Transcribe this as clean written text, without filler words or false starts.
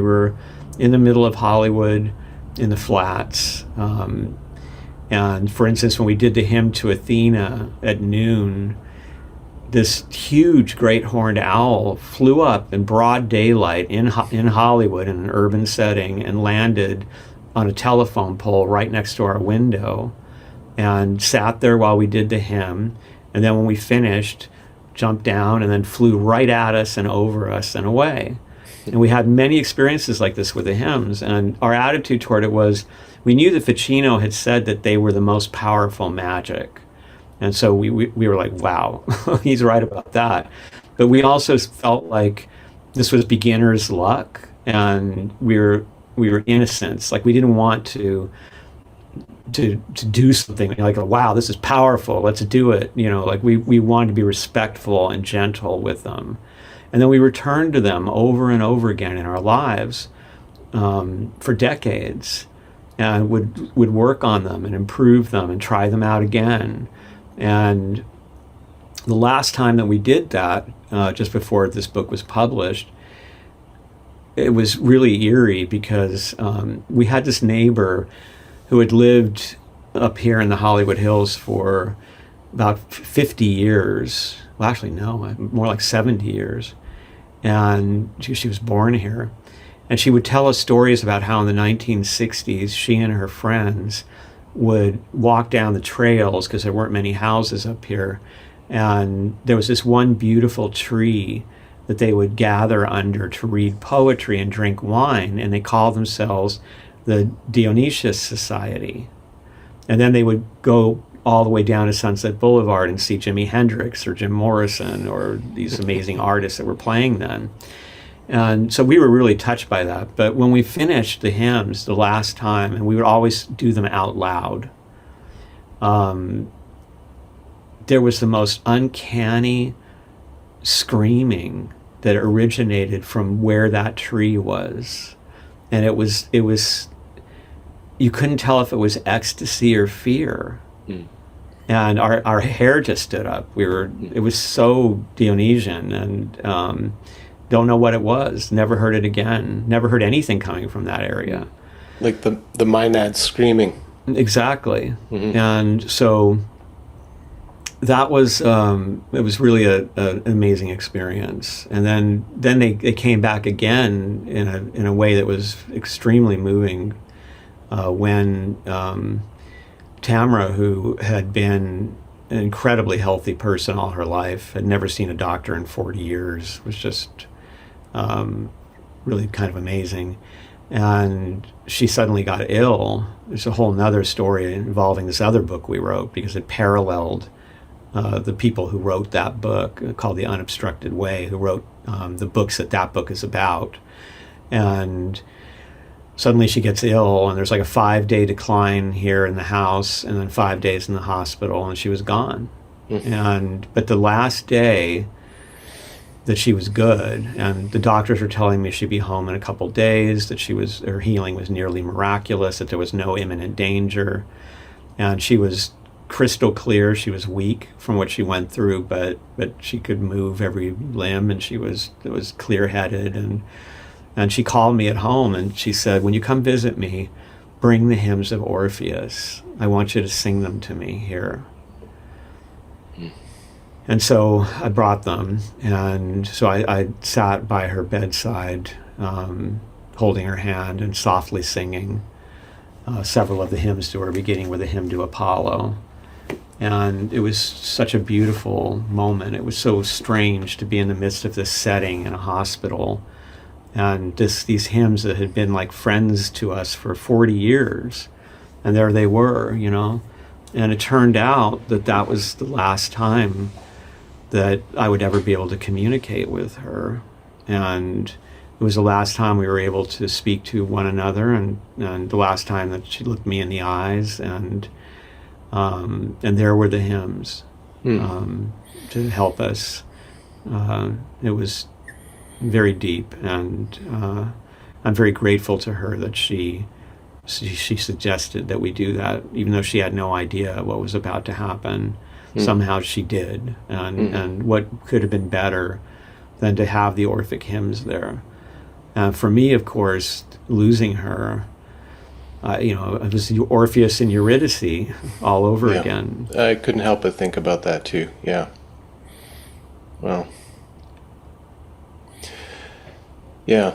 We were in the middle of Hollywood, in the flats. And for instance, when we did the hymn to Athena at noon, this huge great horned owl flew up in broad daylight in Hollywood in an urban setting and landed on a telephone pole right next to our window and sat there while we did the hymn. And then when we finished, jumped down and then flew right at us and over us and away. And we had many experiences like this with the hymns. And our attitude toward it was, we knew that Ficino had said that they were the most powerful magic. And so we were like, wow, he's right about that. But we also felt like this was beginner's luck, and we were innocents. Like, we didn't want to do something like, wow, this is powerful, let's do it. Like we wanted to be respectful and gentle with them. And then we returned to them over and over again in our lives for decades, and would work on them and improve them and try them out again. And the last time that we did that, just before this book was published, it was really eerie because we had this neighbor who had lived up here in the Hollywood Hills for about 50 years. Well, actually, no, more like 70 years. And she was born here. And she would tell us stories about how in the 1960s, she and her friends would walk down the trails because there weren't many houses up here. And there was this one beautiful tree that they would gather under to read poetry and drink wine. And they called themselves the Dionysius Society. And then they would go all the way down to Sunset Boulevard and see Jimi Hendrix or Jim Morrison or these amazing artists that were playing then. And so we were really touched by that. But when we finished the hymns the last time, and we would always do them out loud, there was the most uncanny screaming that originated from where that tree was. And it was, you couldn't tell if it was ecstasy or fear. And our hair just stood up. It was so Dionysian, and don't know what it was. Never heard it again. Never heard anything coming from that area. Like the Maenads screaming. Exactly. Mm-hmm. And so that was, it was really an amazing experience. And then they came back again in a way that was extremely moving when Tamara, who had been an incredibly healthy person all her life, had never seen a doctor in 40 years, was just really kind of amazing. And she suddenly got ill. There's a whole nother story involving this other book we wrote, because it paralleled the people who wrote that book, called The Unobstructed Way, who wrote the books that book is about. And suddenly she gets ill, and there's like a 5-day decline here in the house, and then 5 days in the hospital, and she was gone. But the last day that she was good, and the doctors were telling me she'd be home in a couple days, that her healing was nearly miraculous, that there was no imminent danger, and she was crystal clear. She was weak from what she went through, but she could move every limb, and it was clear-headed. And she called me at home, and she said, when you come visit me, bring the hymns of Orpheus. I want you to sing them to me here. And so I brought them, and so I sat by her bedside, holding her hand and softly singing several of the hymns to her, beginning with a hymn to Apollo. And it was such a beautiful moment. It was so strange to be in the midst of this setting in a hospital, and these hymns that had been like friends to us for 40 years, and there they were, And it turned out that was the last time that I would ever be able to communicate with her. And it was the last time we were able to speak to one another, and the last time that she looked me in the eyes, and there were the hymns to help us. It was very deep, and I'm very grateful to her that she suggested that we do that, even though she had no idea what was about to happen. Somehow she did, and what could have been better than to have the Orphic hymns there. For me, of course, losing her, it was Orpheus and Eurydice all over Yeah. again. I couldn't help but think about that too. Yeah. Well. Yeah.